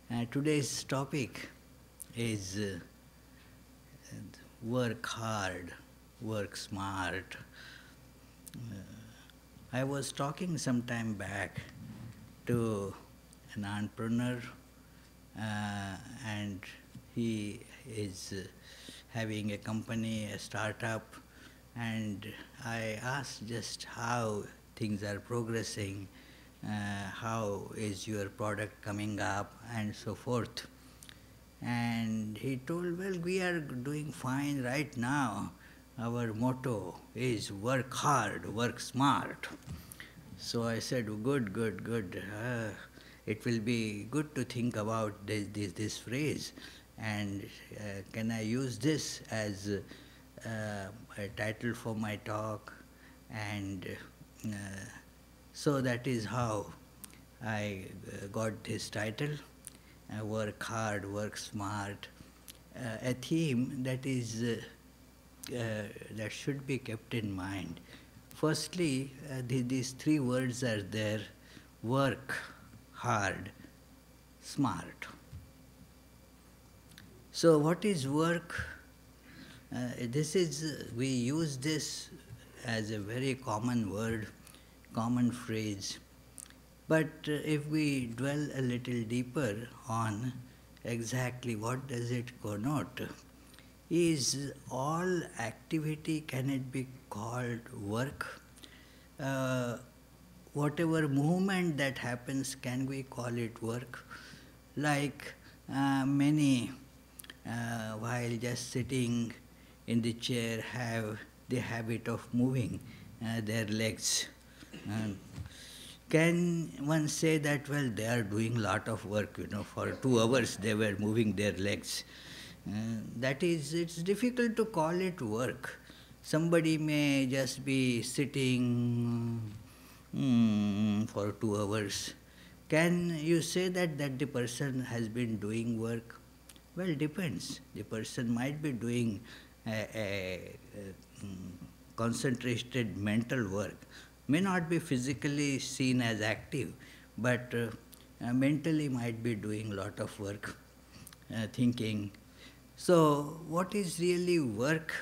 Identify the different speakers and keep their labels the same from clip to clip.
Speaker 1: Today's topic is work hard, work smart. I was talking some time back to an entrepreneur, and he is having a company, a startup, and I asked just how things are progressing, how is your product coming up, and so forth. And he told, well, we are doing fine right now. Our motto is work hard, work smart. So I said, good, good, good. It will be good to think about this phrase. And can I use this as a title for my talk? And so that is how I got this title. Work hard, work smart, a theme that is that should be kept in mind. Firstly, these three words are there: work hard, smart. So, what is work? We use this as a very common word, common phrase. But if we dwell a little deeper on exactly what does it connote, is all activity, can it be called work? Whatever movement that happens, can we call it work? Like many, while just sitting in the chair, have the habit of moving their legs. Can one say that, well, they are doing a lot of work, for 2 hours they were moving their legs. That is, it's difficult to call it work. Somebody may just be sitting for 2 hours. Can you say that the person has been doing work? Well, depends. The person might be doing a concentrated mental work, may not be physically seen as active, but mentally might be doing a lot of work, thinking. So, what is really work?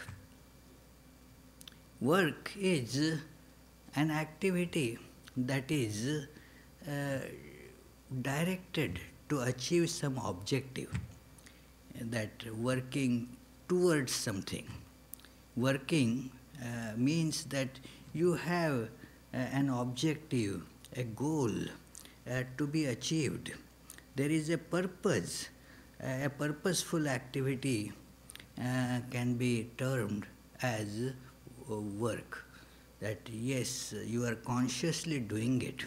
Speaker 1: Work is an activity that is directed to achieve some objective, that working towards something. Working means that you have an objective, a goal to be achieved. There is a purpose. A purposeful activity can be termed as work. That yes, you are consciously doing it.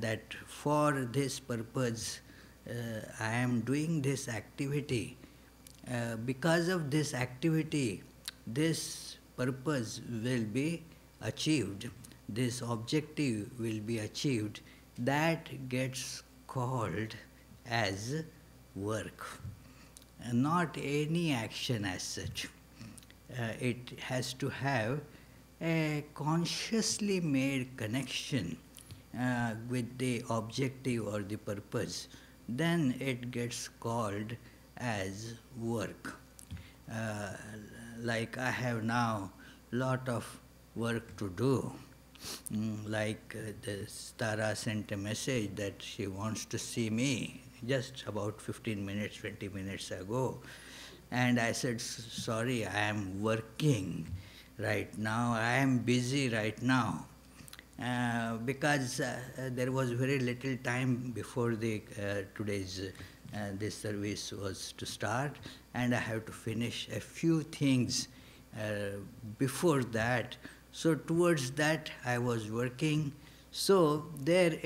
Speaker 1: That for this purpose, I am doing this activity. Because of this activity, this purpose will be achieved, this objective will be achieved. That gets called as work. Not any action as such. It has to have a consciously made connection with the objective or the purpose. Then it gets called as work. Like I have now lot of work to do. Like the Tara sent a message that she wants to see me just about 15 minutes, 20 minutes ago. And I said, sorry, I am working right now, I am busy right now. Because there was very little time before the today's this service was to start, and I have to finish a few things before that. So towards that I was working. So there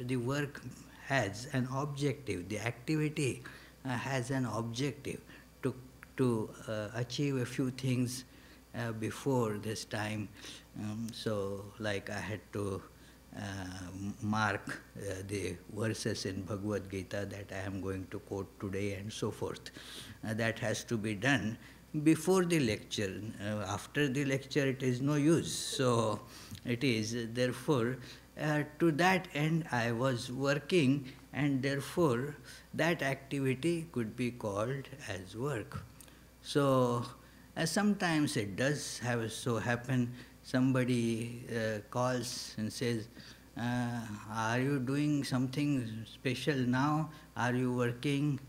Speaker 1: the work has an objective, the activity has an objective to achieve a few things before this time. So like I had to mark the verses in Bhagavad Gita that I am going to quote today and so forth. That has to be done before the lecture. After the lecture it is no use. So it is therefore to that end I was working, and therefore that activity could be called as work. So sometimes it does have so happen, somebody calls and says, are you doing something special now? Are you working?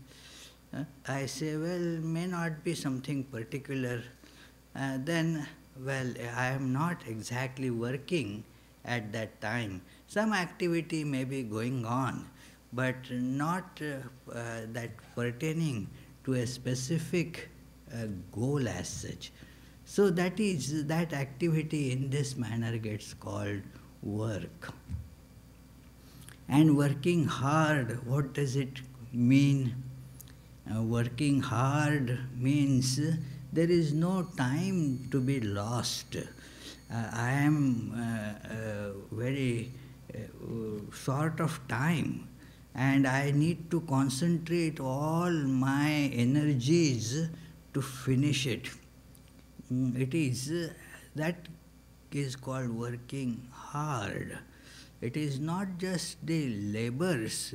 Speaker 1: I say, well, may not be something particular. Then, well, I am not exactly working at that time. Some activity may be going on, but not that pertaining to a specific goal as such. So that activity in this manner gets called work. And working hard, what does it mean? Working hard means there is no time to be lost. I am very short of time, and I need to concentrate all my energies to finish it. That is called working hard. It is not just the labors,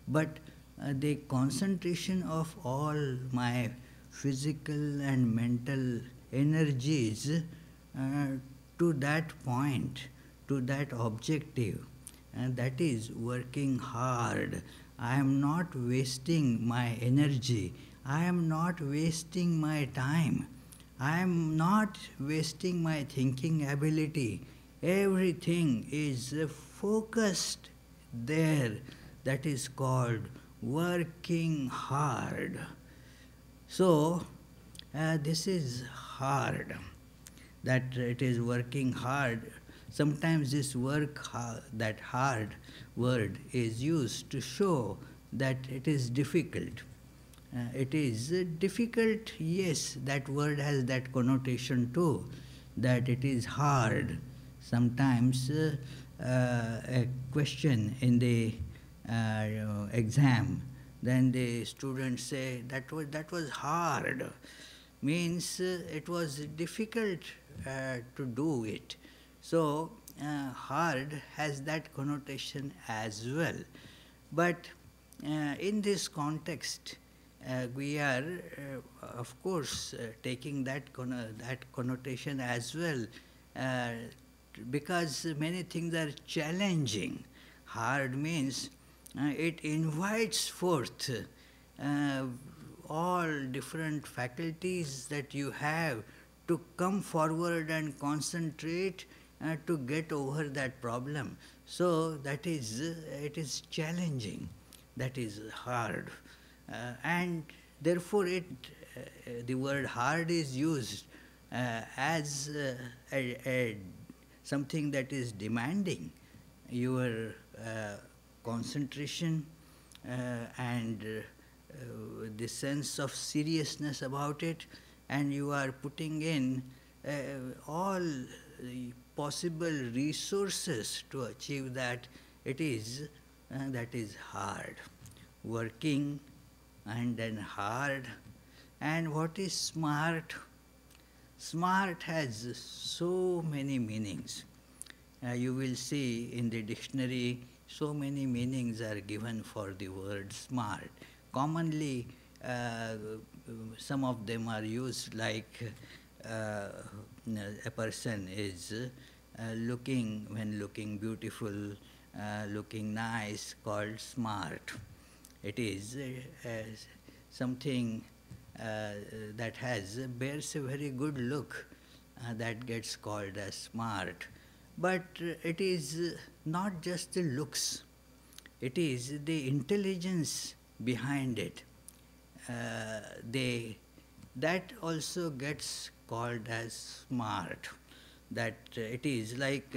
Speaker 1: but the concentration of all my physical and mental energies to that point, to that objective. And that is working hard. I am not wasting my energy. I am not wasting my time. I am not wasting my thinking ability. Everything is focused there. That is called working hard. So, this is hard, that it is working hard. Sometimes this that hard word is used to show that it is difficult. It is difficult, yes, that word has that connotation too, that it is hard. Sometimes a question in the exam, then the students say that was hard, means it was difficult to do it. So hard has that connotation as well. But in this context, we are, of course, taking that connotation as well, because many things are challenging. Hard means it invites forth all different faculties that you have to come forward and concentrate to get over that problem. So it is challenging. That is hard. And therefore the word hard is used as something that is demanding your concentration and the sense of seriousness about it, and you are putting in all the possible resources to achieve that. That is hard. Working and then hard. And what is smart? Smart has so many meanings. You will see in the dictionary so many meanings are given for the word smart. Commonly, some of them are used like a person is when looking beautiful, looking nice, called smart. It is something that bears a very good look, that gets called as smart. But it is not just the looks, it is the intelligence behind it. That also gets called as smart. That it is like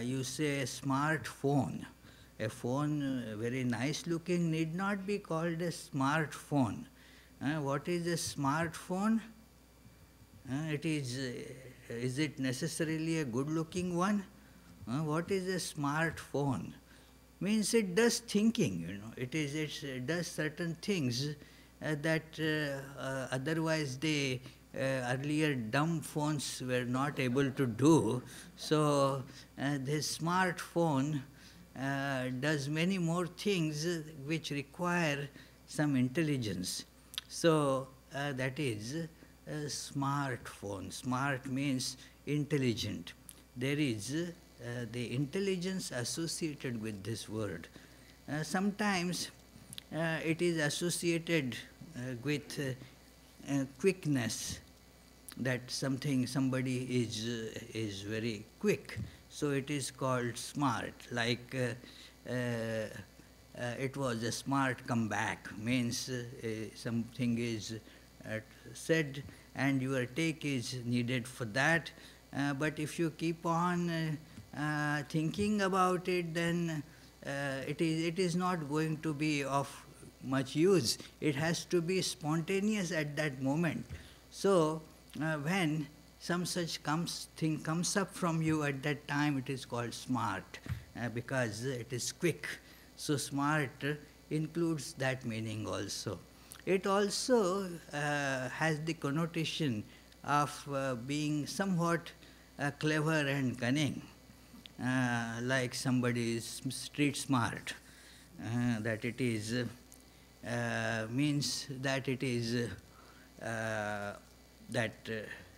Speaker 1: you say a smartphone. A phone, very nice looking, need not be called a smartphone. What is a smartphone? Is it necessarily a good looking one? What is a smartphone? Means it does thinking, it does certain things that otherwise the earlier dumb phones were not able to do. So this smartphone does many more things which require some intelligence. So that is a smartphone. Smart means intelligent. There is the intelligence associated with this word. Sometimes it is associated with quickness, that somebody is very quick, so it is called smart. Like it was a smart comeback, means something is said and your take is needed for that. But if you keep on thinking about it, then it is not going to be of much use. It has to be spontaneous at that moment. So when some such thing comes up from you at that time, it is called smart, because it is quick. So smart includes that meaning also. It also has the connotation of being somewhat clever and cunning, like somebody is street smart, that it is means that it is that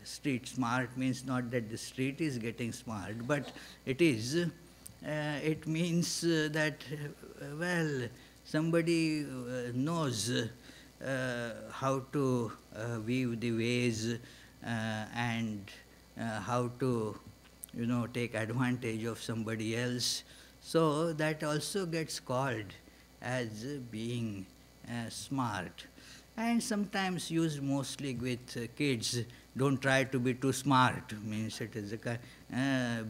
Speaker 1: street smart means not that the street is getting smart, but it is it means that well, somebody knows how to weave the ways and how to take advantage of somebody else. So that also gets called as being smart, and sometimes used mostly with kids. Don't try to be too smart, means it is a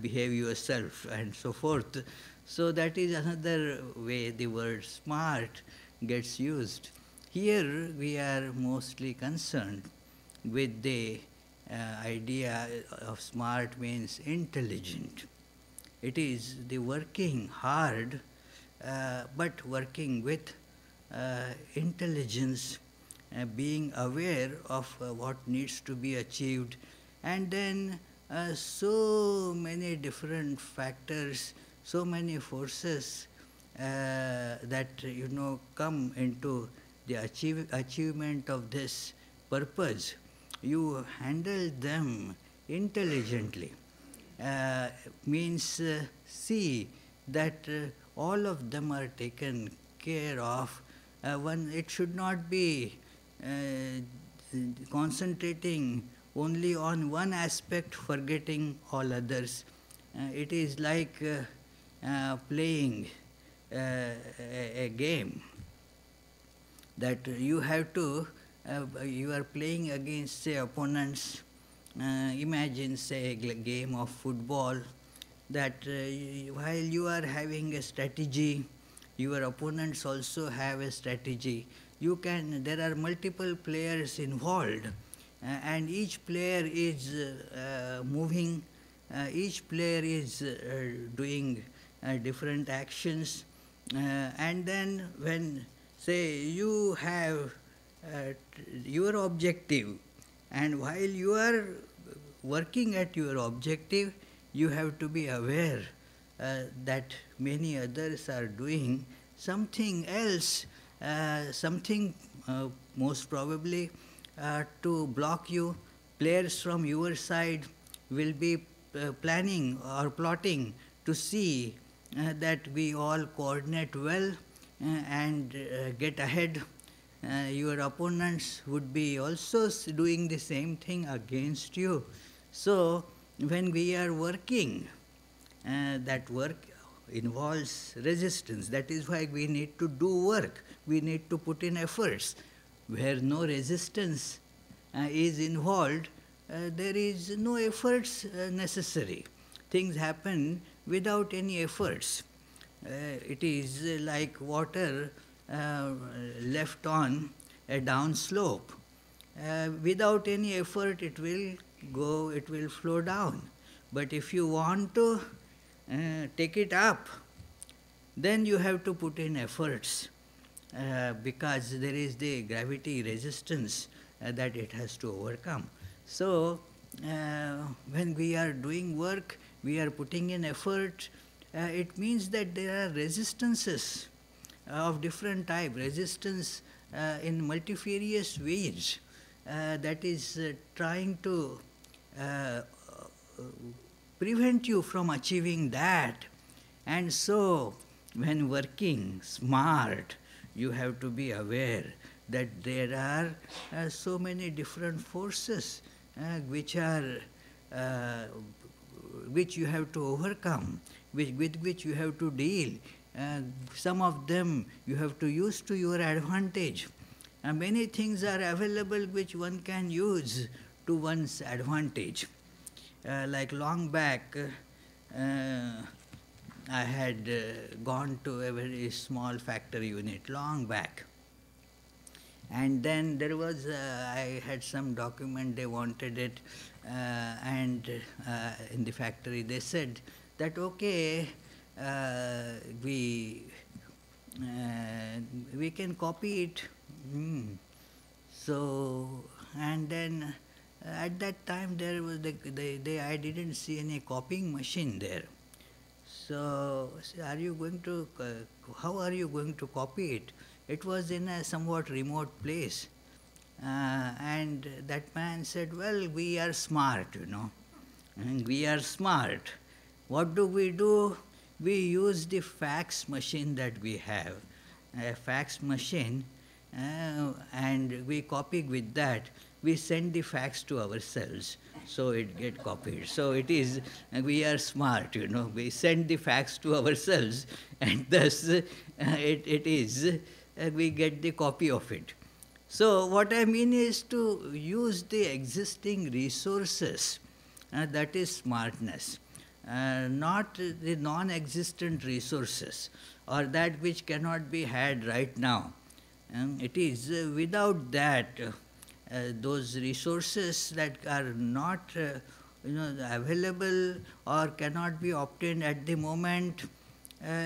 Speaker 1: behave yourself and so forth. So that is another way the word smart gets used. Here we are mostly concerned with the idea of smart means intelligent. It is the working hard, but working with intelligence, being aware of what needs to be achieved, and then so many different factors, so many forces that come into the achievement of this purpose. You handle them intelligently. Means see that all of them are taken care of. It should not be concentrating only on one aspect, forgetting all others. It is like playing a game that you have to, you are playing against, say, opponents. Imagine, say, a game of football, that while you are having a strategy, your opponents also have a strategy. There are multiple players involved, and each player is moving, each player is doing different actions, and then when, say, you have your objective, and while you are working at your objective, you have to be aware that many others are doing something else, something most probably to block you. Players from your side will be planning or plotting to see that we all coordinate well and get ahead. Your opponents would be also doing the same thing against you. So when we are working, that work involves resistance. That is why we need to do work. We need to put in efforts. Where no resistance is involved, there is no efforts necessary. Things happen without any efforts. It is like water left on a down slope. Without any effort, it will flow down. But if you want to take it up, then you have to put in efforts, because there is the gravity resistance that it has to overcome. So when we are doing work, we are putting in effort, it means that there are resistances of different type, resistance in multifarious ways that is trying to prevent you from achieving that. And so, when working smart, you have to be aware that there are so many different forces which you have to overcome, with which you have to deal. Some of them you have to use to your advantage. Many things are available which one can use to one's advantage. Like long back, I had gone to a very small factory unit, long back. And then there was, I had some document, they wanted it, and in the factory they said that, okay, we can copy it. So, and then at that time there was I didn't see any copying machine there. So, are you going to, how are you going to copy it? It was in a somewhat remote place. And that man said, well, we are smart, and we are smart. What do? We use the fax machine that we have, a fax machine, and we copy with that. We send the fax to ourselves, so it get copied. So it is, we are smart, we send the fax to ourselves, and thus it is, we get the copy of it. So what I mean is to use the existing resources, that is smartness, not the non-existent resources, or that which cannot be had right now. It is without that, those resources that are not available or cannot be obtained at the moment,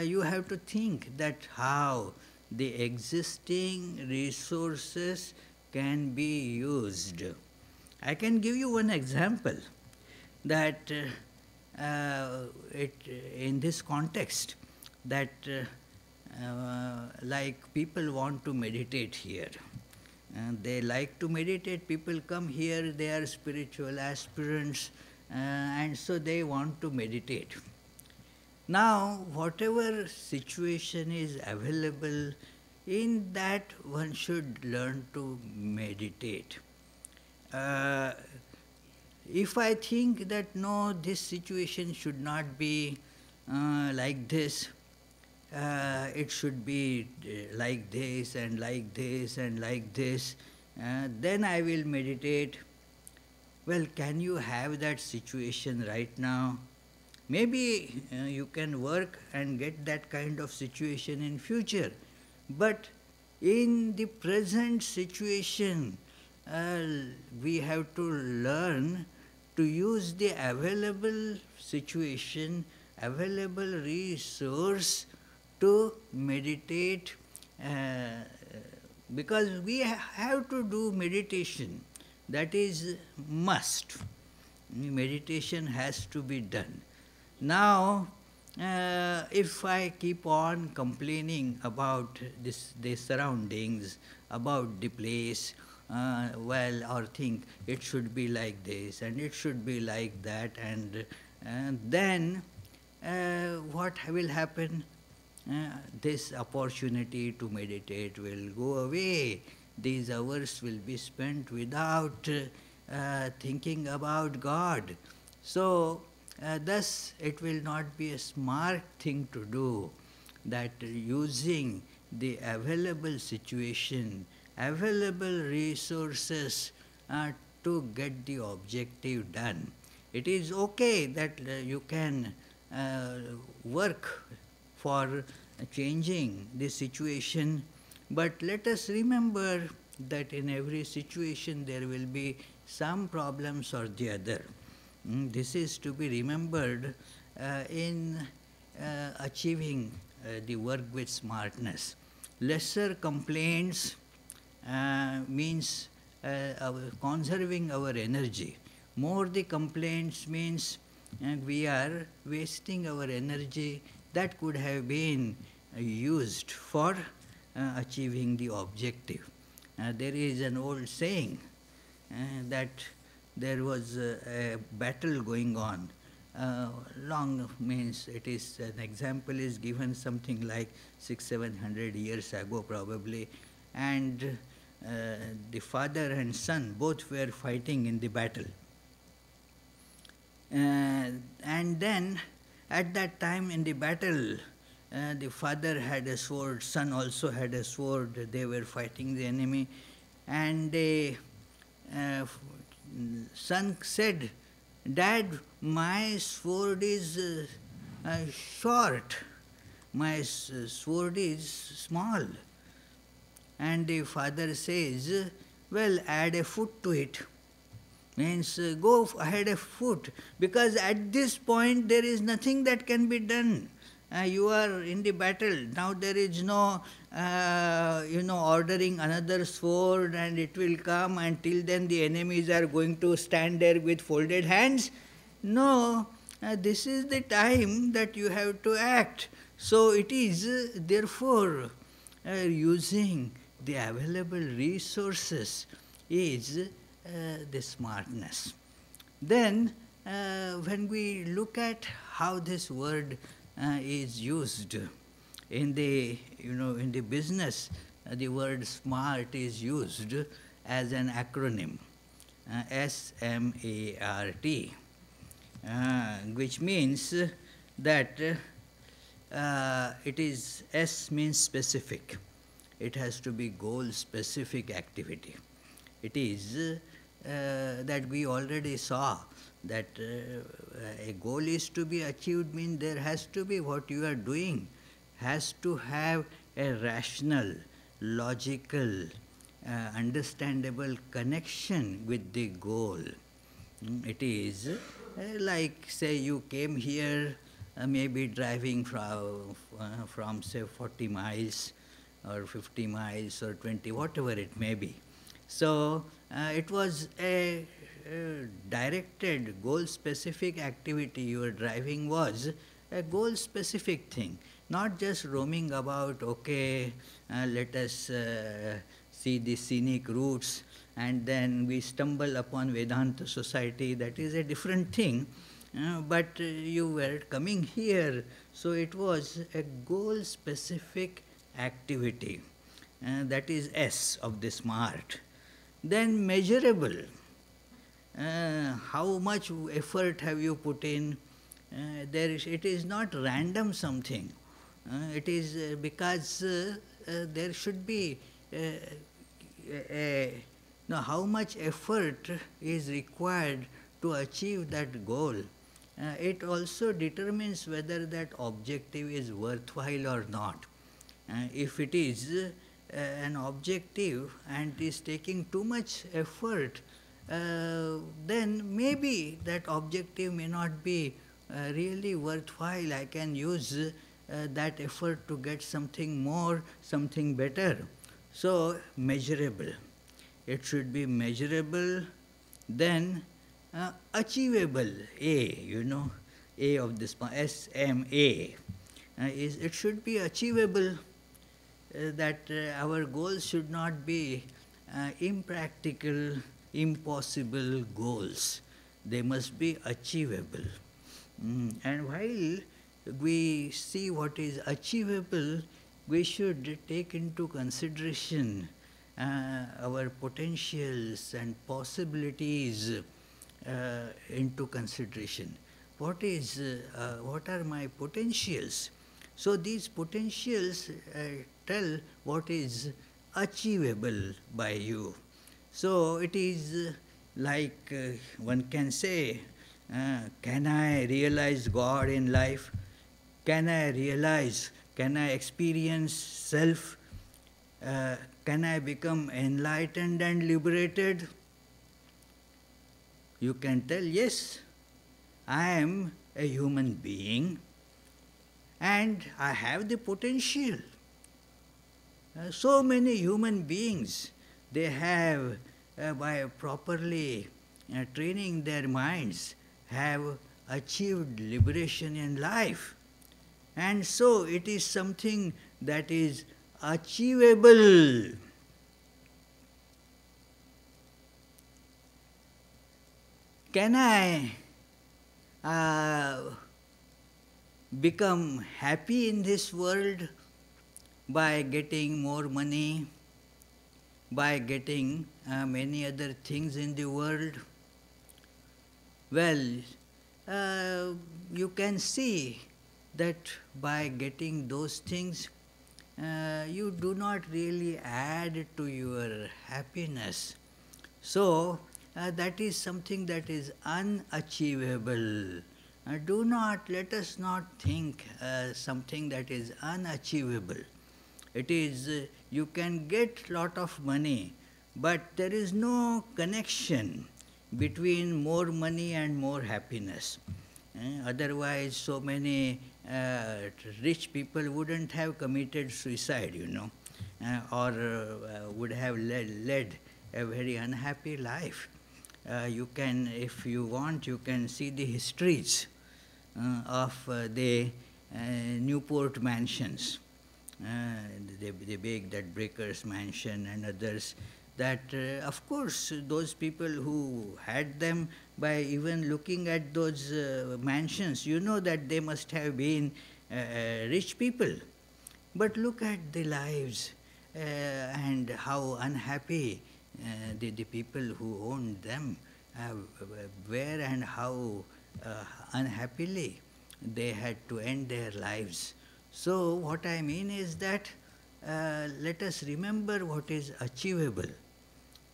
Speaker 1: you have to think that how the existing resources can be used. I can give you one example that in this context, that like people want to meditate here. And they like to meditate. People come here, they are spiritual aspirants, and so they want to meditate. Now, whatever situation is available, in that one should learn to meditate. If I think that no, this situation should not be like this, it should be like this and like this and like this, then I will meditate. Well, can you have that situation right now? Maybe you can work and get that kind of situation in future. But in the present situation, we have to learn to use the available situation, available resource to meditate, because we have to do meditation. That is must. Meditation has to be done. Now, if I keep on complaining about the surroundings, about the place, or think it should be like this and it should be like that, and then what will happen? This opportunity to meditate will go away. These hours will be spent without thinking about God. So, thus it will not be a smart thing to do, that using the available situation, available resources to get the objective done. It is okay that you can work for changing the situation, but let us remember that in every situation there will be some problems or the other. This is to be remembered in achieving the work with smartness. Lesser complaints means conserving our energy. More the complaints means we are wasting our energy that could have been used for achieving the objective. There is an old saying that there was a battle going on. Long means it is, an example is given something like 600-700 years ago probably, and the father and son both were fighting in the battle. And then at that time in the battle, the father had a sword, son also had a sword, they were fighting the enemy, and the son said, "Dad, my sword is short, my sword is small." And the father says, "Well, add a foot to it." Means go ahead a foot, because at this point there is nothing that can be done. You are in the battle. Now there is no, ordering another sword and it will come, until then the enemies are going to stand there with folded hands. No, this is the time that you have to act. So it is, therefore, using the available resources is the smartness. Then, when we look at how this word is used in the business, the word smart is used as an acronym, SMART, which means that it is, S means specific. It has to be goal-specific activity. It is that we already saw that a goal is to be achieved, means there has to be, what you are doing has to have a rational, logical, understandable connection with the goal. It is like, say, you came here, maybe driving from say 40 miles or 50 miles or 20, whatever it may be. So it was a directed, goal-specific activity. Your driving was a goal-specific thing, not just roaming about, okay, let us see the scenic routes, and then we stumble upon Vedanta society. That is a different thing, but you were coming here, so it was a goal-specific activity. That is S of the SMART. Then measurable. How much effort have you put in? It is not random something. It is because there should be how much effort is required to achieve that goal. It also determines whether that objective is worthwhile or not. If it is an objective and is taking too much effort, then maybe that objective may not be really worthwhile. I can use that effort to get something more, something better. So, measurable. It should be measurable, then achievable. A of this SMA. It should be achievable. That our goals should not be impractical, impossible goals. They must be achievable. And while we see what is achievable, we should take into consideration our potentials and possibilities into consideration. What are my potentials? So these potentials tell what is achievable by you. So it is like one can say, can I realize God in life? Can I experience self? Can I become enlightened and liberated? You can tell, yes, I am a human being and I have the potential. So many human beings, they have, by properly training their minds, have achieved liberation in life. And so it is something that is achievable. Can I become happy in this world by getting more money, by getting many other things in the world? Well, you can see that by getting those things, you do not really add to your happiness. So, that is something that is unachievable. Let us not think something that is unachievable. It is, you can get lot of money, but there is no connection between more money and more happiness. Otherwise, so many rich people wouldn't have committed suicide, or would have led a very unhappy life. You can, if you want, you can see the histories of the Newport mansions, the big, that Breaker's mansion and others, that of course those people who had them, by even looking at those mansions, you know that they must have been rich people. But look at the lives and how unhappy the people who owned them were, and how unhappily they had to end their lives. So what I mean is that let us remember what is achievable,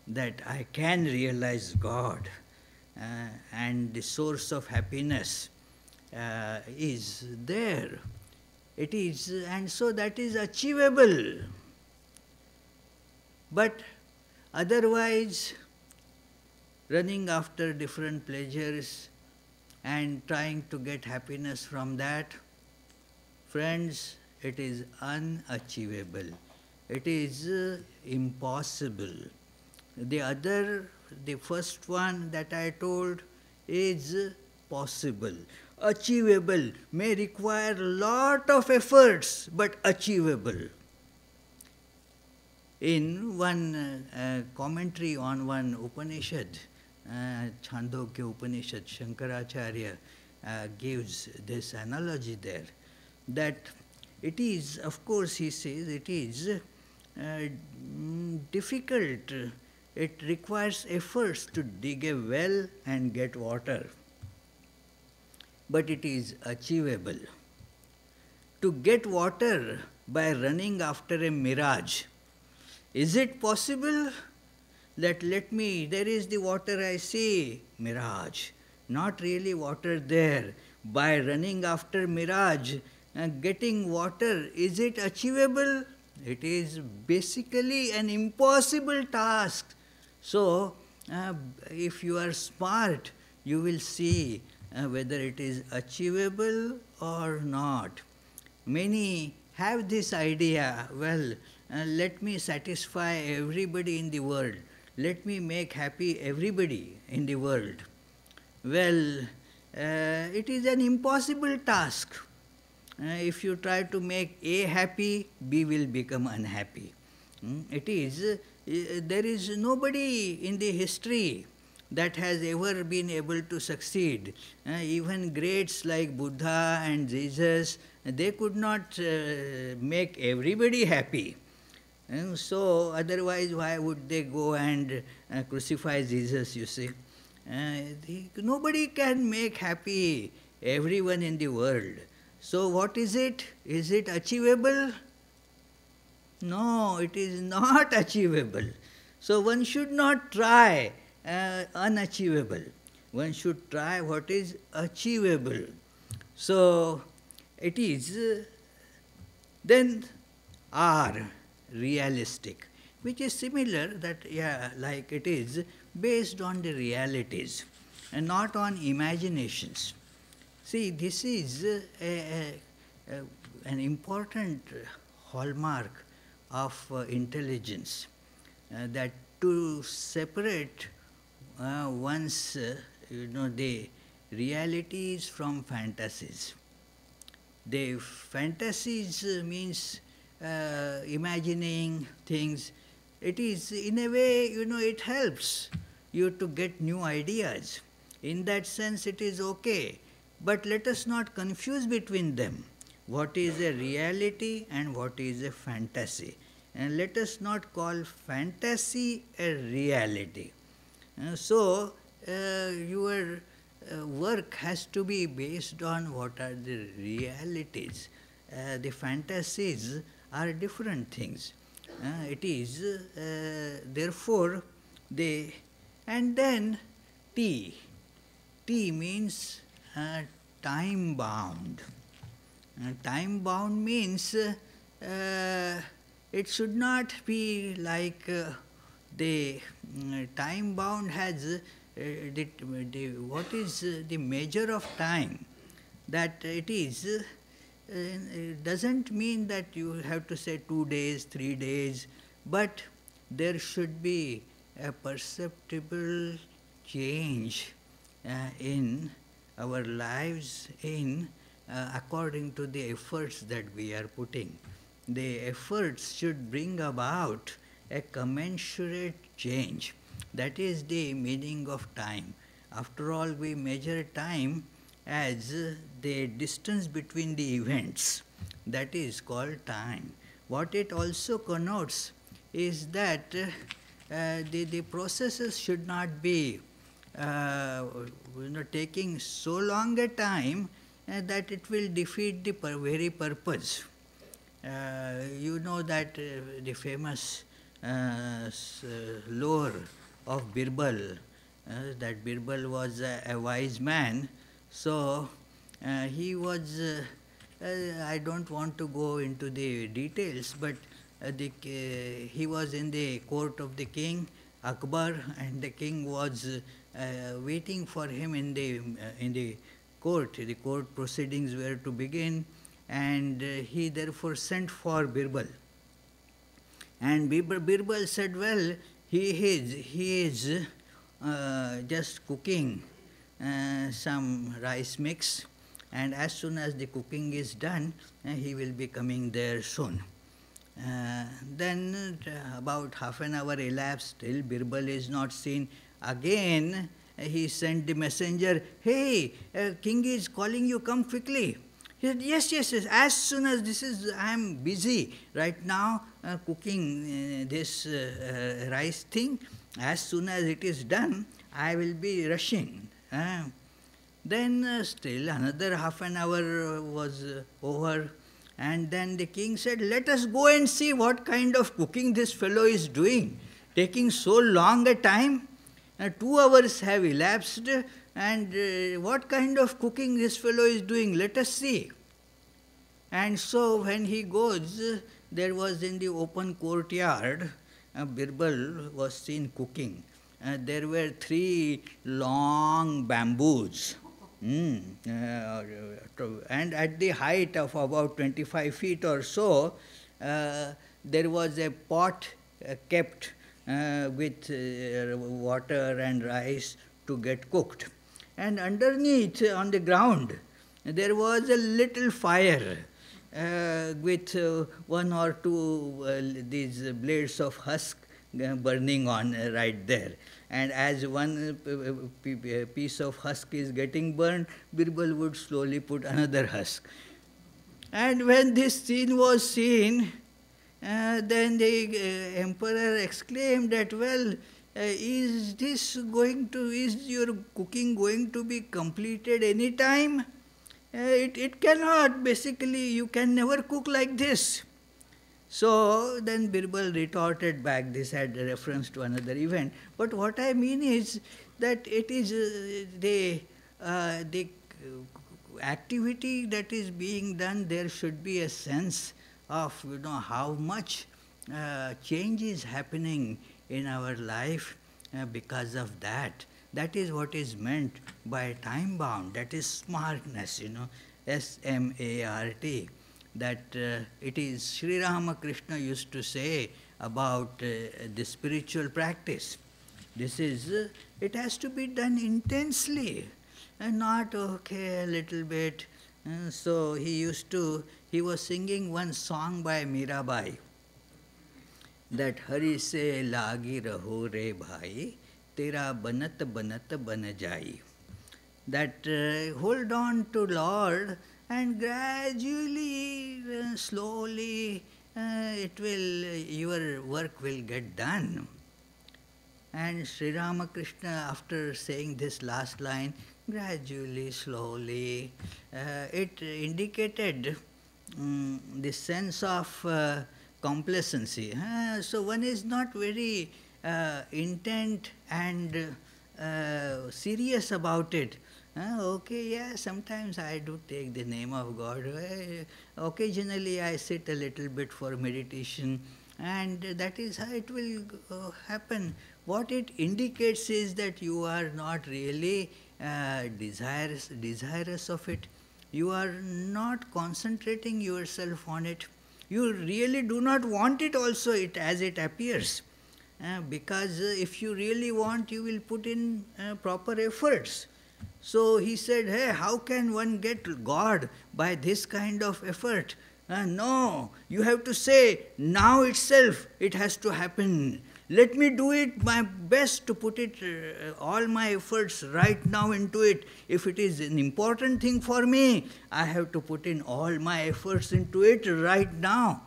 Speaker 1: that I can realize God, and the source of happiness is there. It is, and so that is achievable. But otherwise, running after different pleasures and trying to get happiness from that, friends, it is unachievable. It is impossible. The first one that I told is possible. Achievable may require a lot of efforts, but achievable. In one commentary on one Upanishad, Chandogya Upanishad, Shankaracharya gives this analogy there, that it is, of course, he says, it is difficult. It requires efforts to dig a well and get water, but it is achievable. To get water by running after a mirage, is it possible that there is the water I see, mirage, not really water there. By running after mirage and getting water, is it achievable? It is basically an impossible task. So, if you are smart, you will see whether it is achievable or not. Many have this idea, well, let me satisfy everybody in the world. Let me make happy everybody in the world. Well, it is an impossible task. If you try to make A happy, B will become unhappy. There is nobody in the history that has ever been able to succeed. Even greats like Buddha and Jesus, they could not make everybody happy. So otherwise, why would they go and crucify Jesus, you see? Nobody can make happy everyone in the world. So what is it? Is it achievable? No, it is not achievable. So one should not try unachievable. One should try what is achievable. So it is then R, realistic, which is similar, that like it is based on the realities and not on imaginations. See, this is an important hallmark of intelligence, that to separate one's, the realities from fantasies. The fantasies means imagining things. It is, in a way, it helps you to get new ideas. In that sense, it is okay. But let us not confuse between them. What is a reality and what is a fantasy? And let us not call fantasy a reality. So, your work has to be based on what are the realities. The fantasies are different things. It is, therefore, they. And then T. T means time bound. Time bound means it should not be like the time bound has what is the measure of time, that it is, it doesn't mean that you have to say 2 days, 3 days, but there should be a perceptible change in our lives according to the efforts that we are putting. The efforts should bring about a commensurate change. That is the meaning of time. After all, we measure time as the distance between the events. That is called time. What it also connotes is that the processes should not be taking so long a time that it will defeat the very purpose. You know that the famous lore of Birbal, that Birbal was a wise man. So he was, I don't want to go into the details, but he was in the court of the king, Akbar, and the king was waiting for him in the court. The court proceedings were to begin, and he therefore sent for Birbal. And Birbal said, well, he is just cooking some rice mix, and as soon as the cooking is done, he will be coming there soon. Then about half an hour elapsed, still Birbal is not seen. Again he sent the messenger, hey, king is calling you, come quickly. He said, yes, as soon as I am busy right now cooking this rice thing, as soon as it is done, I will be rushing. Then still another half an hour was over, and then the king said, let us go and see what kind of cooking this fellow is doing, taking so long a time. 2 hours have elapsed, and what kind of cooking this fellow is doing, let us see. And so when he goes, there was in the open courtyard, Birbal was seen cooking. There were 3 long bamboos, and at the height of about 25 feet or so, there was a pot kept with water and rice to get cooked. And underneath, on the ground, there was a little fire with 1 or 2 these blades of husk burning on right there. And as one piece of husk is getting burned, Birbal would slowly put another husk. And when this scene was seen, then the emperor exclaimed that, well, is your cooking going to be completed any time? It cannot. Basically, you can never cook like this. So then Birbal retorted back. This had a reference to another event. But what I mean is that it is the activity that is being done, there should be a sense of how much change is happening in our life because of that. That is what is meant by time bound. That is smartness, S-M-A-R-T. That it is Sri Ramakrishna used to say about the spiritual practice. This is, it has to be done intensely and not, okay, a little bit, So he was singing one song by Mirabai, that Hari se lagi raho re bhai, tera banat banat ban jai. That hold on to Lord, and gradually, slowly, your work will get done. And Sri Ramakrishna, after saying this last line, gradually, slowly, it indicated the sense of complacency. So one is not very intent and serious about it. Okay, yeah, sometimes I do take the name of God. Occasionally I sit a little bit for meditation, and that is how it will happen. What it indicates is that you are not really desirous of it. You are not concentrating yourself on it. You really do not want it also, as it appears. Because if you really want, you will put in proper efforts. So he said, hey, how can one get God by this kind of effort? No, you have to say, now itself it has to happen. Let me do it my best to put it, all my efforts right now into it. If it is an important thing for me, I have to put in all my efforts into it right now.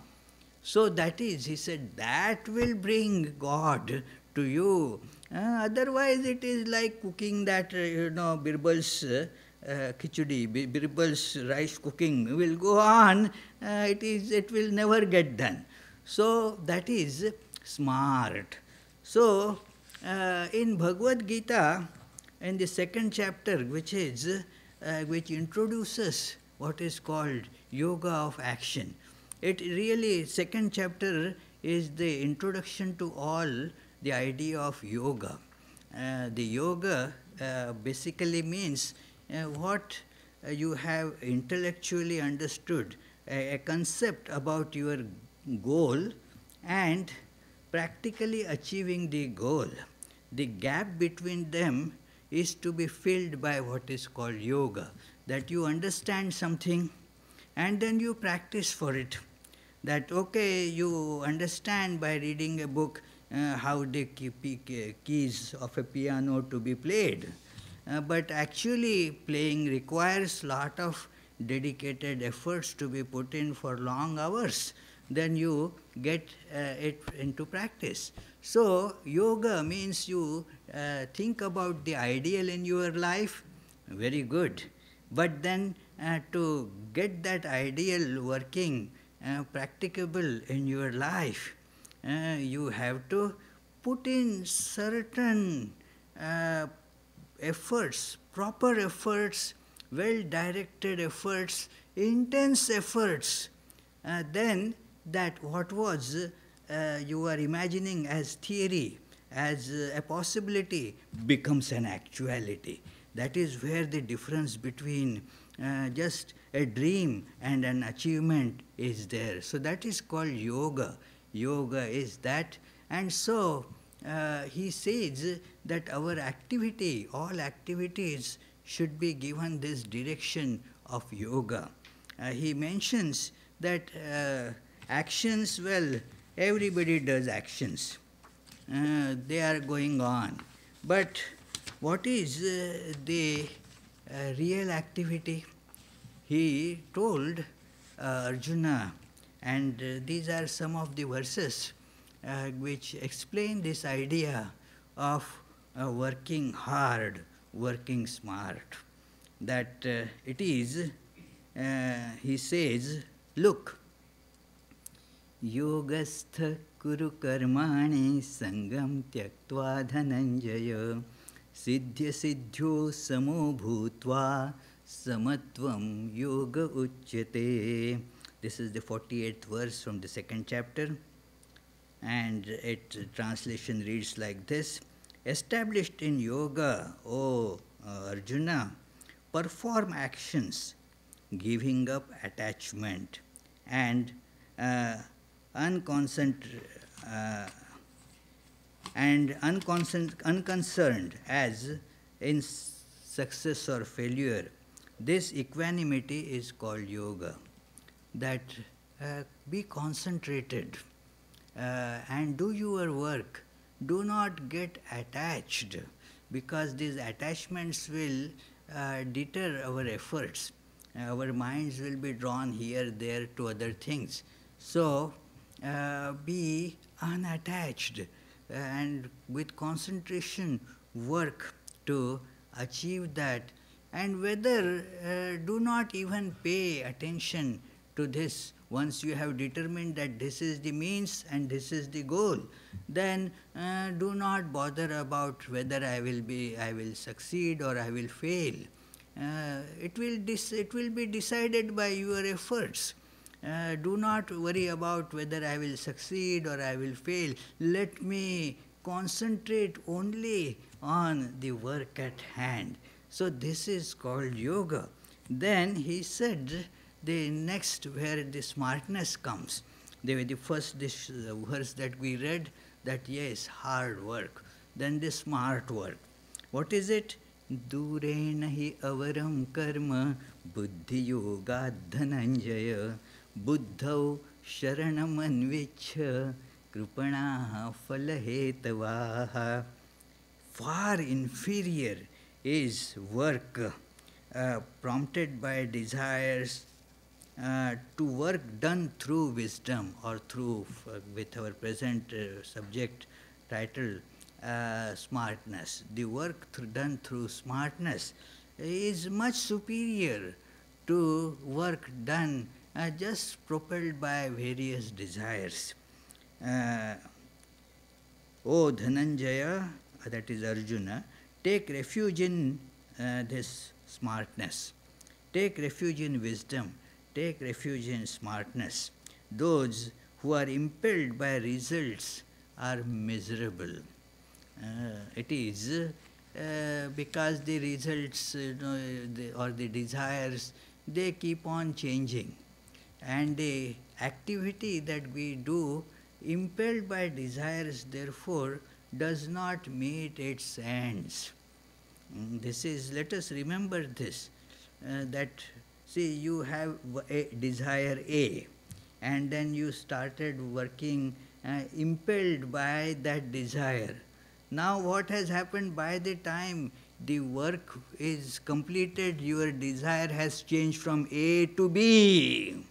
Speaker 1: So that is, he said, that will bring God to you. Otherwise, it is like cooking that, Birbal's khichdi, Birbal's rice cooking will go on. It will never get done. So that is smart. So in Bhagavad Gita, in the second chapter, which introduces what is called yoga of action. It really, second chapter is the introduction to all the idea of yoga. The yoga basically means what you have intellectually understood, a concept about your goal and practically achieving the goal. The gap between them is to be filled by what is called yoga, that you understand something and then you practice for it. That, okay, you understand by reading a book how the keys of a piano to be played. But actually playing requires lot of dedicated efforts to be put in for long hours. Then you get it into practice. So yoga means you think about the ideal in your life, very good. But then to get that ideal working, practicable in your life, you have to put in certain efforts, proper efforts, well-directed efforts, intense efforts. Then that what was you are imagining as theory, as a possibility, becomes an actuality. That is where the difference between just a dream and an achievement is there. So that is called yoga. Yoga is that. And so he says that our activity, all activities should be given this direction of yoga. He mentions that actions, well, everybody does actions. They are going on. But what is the real activity? He told Arjuna, and these are some of the verses which explain this idea of working hard, working smart. That it is, he says, look, yogastha kuru karmani sangam tyaktva dhananjaya siddhya siddhyo samo bhutva samatvam yoga uchyate. This is the 48th verse from the second chapter, and its translation reads like this: established in yoga, O Arjuna, perform actions, giving up attachment, and unconcerned as in success or failure. this equanimity is called yoga, that be concentrated and do your work. Do not get attached, because these attachments will deter our efforts. Our minds will be drawn here, there to other things. So, be unattached and with concentration work to achieve that. And whether do not even pay attention to this. Once you have determined that this is the means and this is the goal, then do not bother about whether I will succeed or I will fail. It will be decided by your efforts. Do not worry about whether I will succeed or I will fail. Let me concentrate only on the work at hand. So this is called yoga. Then he said, the next where the smartness comes. The first verse that we read, that yes, hard work. Then the smart work. What is it? Durena hi avaram karma buddhi yoga dhananjaya buddhau sharanam anvichya kripanaha phalahetavaha. Far inferior is work prompted by desires to work done through wisdom, or through, with our present subject title, smartness. The work done through smartness is much superior to work done just propelled by various desires. O Dhananjaya, that is Arjuna, take refuge in this smartness. Take refuge in wisdom. Take refuge in smartness. Those who are impelled by results are miserable. It is because the results or the desires, they keep on changing. And the activity that we do, impelled by desires, therefore, does not meet its ends. This is, let us remember this, that see, you have a desire A, and then you started working impelled by that desire. Now what has happened? By the time the work is completed, your desire has changed from A to B.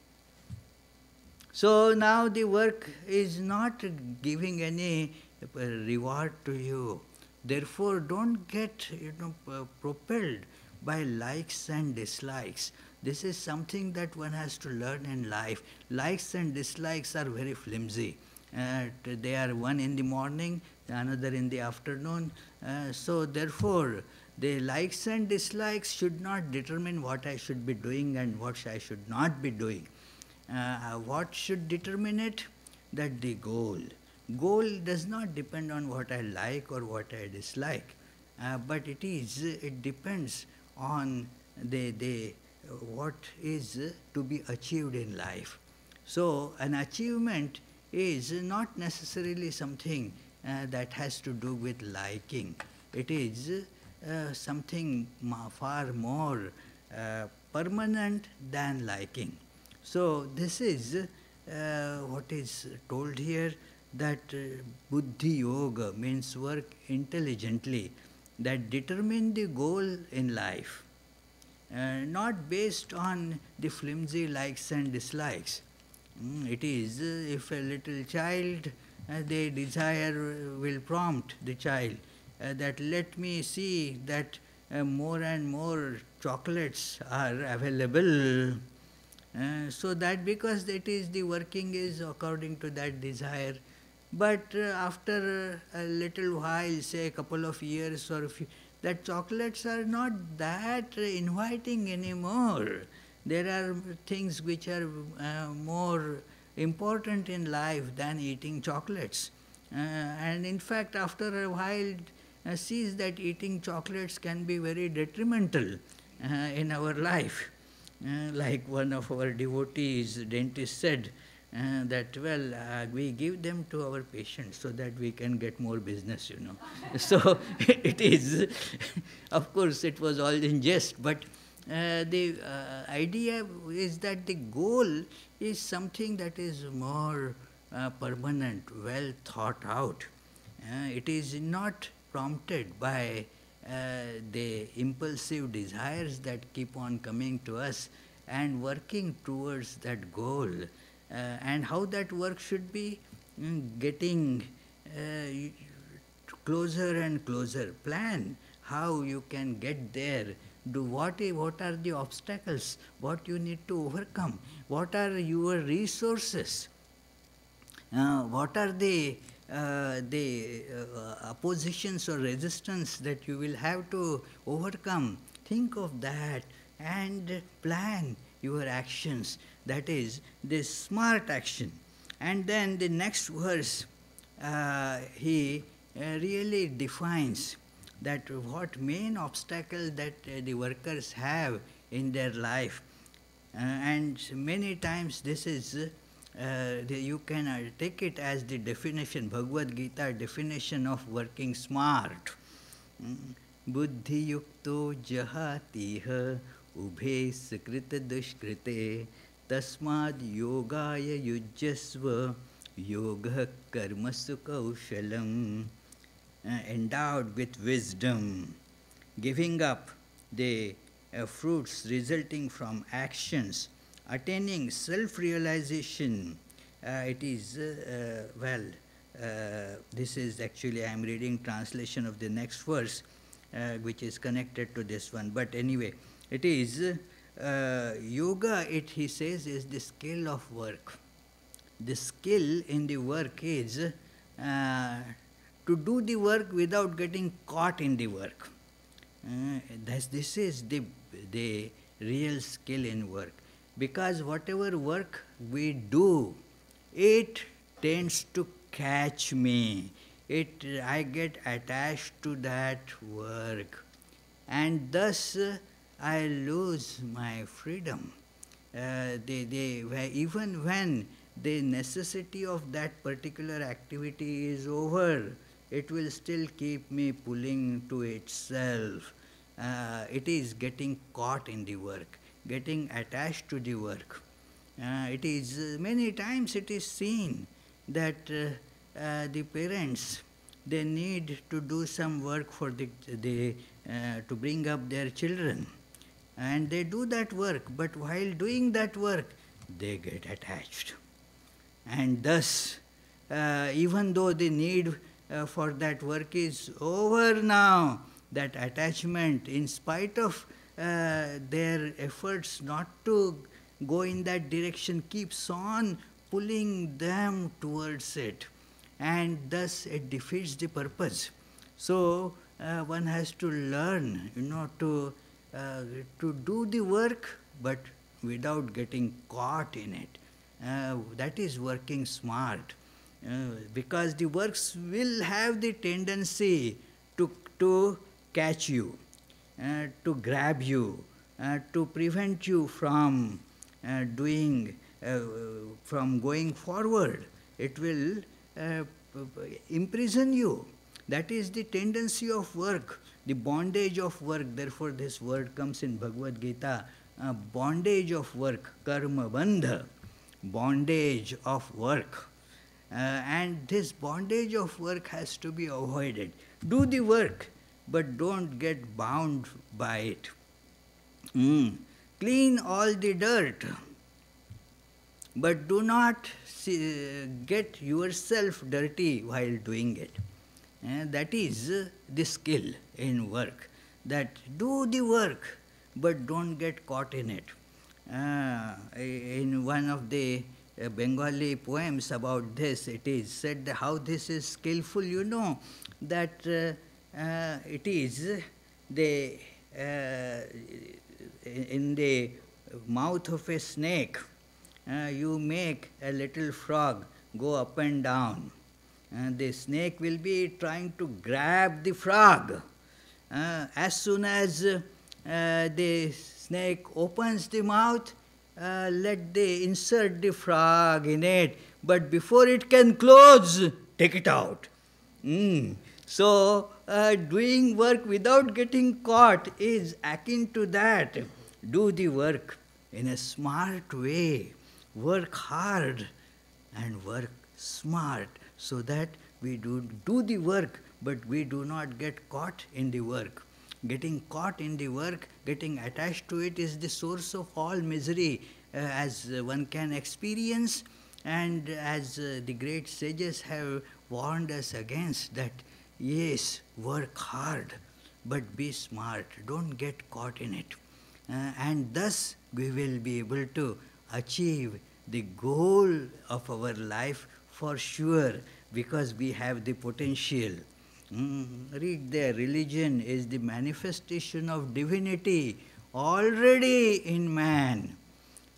Speaker 1: So now the work is not giving any reward to you. Therefore, don't get propelled by likes and dislikes. This is something that one has to learn in life. Likes and dislikes are very flimsy. They are one in the morning, another in the afternoon. So therefore, the likes and dislikes should not determine what I should be doing and what I should not be doing. What should determine it? That the goal. Goal does not depend on what I like or what I dislike, but it depends on the what is to be achieved in life. So an achievement is not necessarily something that has to do with liking. It is something far more permanent than liking. So this is what is told here, that buddhi yoga means work intelligently, that determine the goal in life, not based on the flimsy likes and dislikes. It is, if a little child, the desire will prompt the child that let me see that more and more chocolates are available. So that because that is the working is according to that desire. But after a little while, say a couple of years or that chocolates are not that inviting anymore. There are things which are more important in life than eating chocolates. And in fact, after a while, sees that eating chocolates can be very detrimental in our life. Like one of our devotees, dentist, said that, well, we give them to our patients so that we can get more business, So it is, of course, it was all in jest, but the idea is that the goal is something that is more permanent, well thought out. It is not prompted by the impulsive desires that keep on coming to us and working towards that goal. And how that work should be getting closer and closer. Plan how you can get there. Do what are the obstacles, what you need to overcome, what are your resources, what are the oppositions or resistance that you will have to overcome. Think of that and plan your actions. That is the smart action. And then the next verse, he really defines that what main obstacle that the workers have in their life. And many times this is, you can take it as the definition, Bhagavad Gita definition of working smart. Buddhi yukto jahatiha ubhe sukrita dushkrite tasmad yogaya yujyasva yoga karmasu kaushalam. Endowed with wisdom, giving up the fruits resulting from actions, attaining self-realization. It is, this is actually, I am reading translation of the next verse, which is connected to this one. But anyway, it is, yoga, he says, is the skill of work. The skill in the work is to do the work without getting caught in the work. This is the real skill in work. Because whatever work we do, it tends to catch me. I get attached to that work. And thus I lose my freedom. Even when the necessity of that particular activity is over, it will still keep me pulling to itself. It is getting caught in the work, getting attached to the work. It is, many times it is seen that the parents, they need to do some work for to bring up their children. And they do that work, but while doing that work, they get attached. And thus, even though the need for that work is over now, that attachment, in spite of their efforts not to go in that direction, keeps on pulling them towards it. And thus it defeats the purpose. So one has to learn, to do the work, but without getting caught in it. That is working smart. Because the works will have the tendency to catch you, to grab you, to prevent you from from going forward. It will imprison you. That is the tendency of work, the bondage of work. Therefore, this word comes in Bhagavad Gita, bondage of work, karma bandha, bondage of work. And this bondage of work has to be avoided. Do the work, but don't get bound by it. Clean all the dirt, but do not get yourself dirty while doing it. That is the skill in work, that do the work, but don't get caught in it. In one of the Bengali poems about this, it is said how this is skillful, that it is in the mouth of a snake, you make a little frog go up and down. The snake will be trying to grab the frog. As soon as the snake opens the mouth, insert the frog in it, but before it can close, take it out. So, doing work without getting caught is akin to that. do the work in a smart way, work hard and work smart, so that we do the work, but we do not get caught in the work. Getting caught in the work, getting attached to it is the source of all misery, as one can experience, and as the great sages have warned us against that. Yes, work hard, but be smart, don't get caught in it. And thus we will be able to achieve the goal of our life for sure, because we have the potential. Read there, religion is the manifestation of divinity already in man.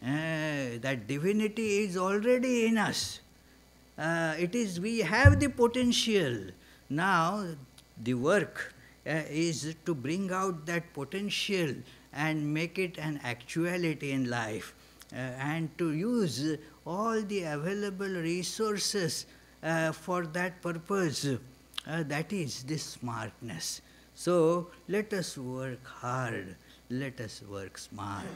Speaker 1: That divinity is already in us. We have the potential. Now, the work is to bring out that potential and make it an actuality in life, and to use all the available resources for that purpose. That is the smartness. So, let us work hard, let us work smart.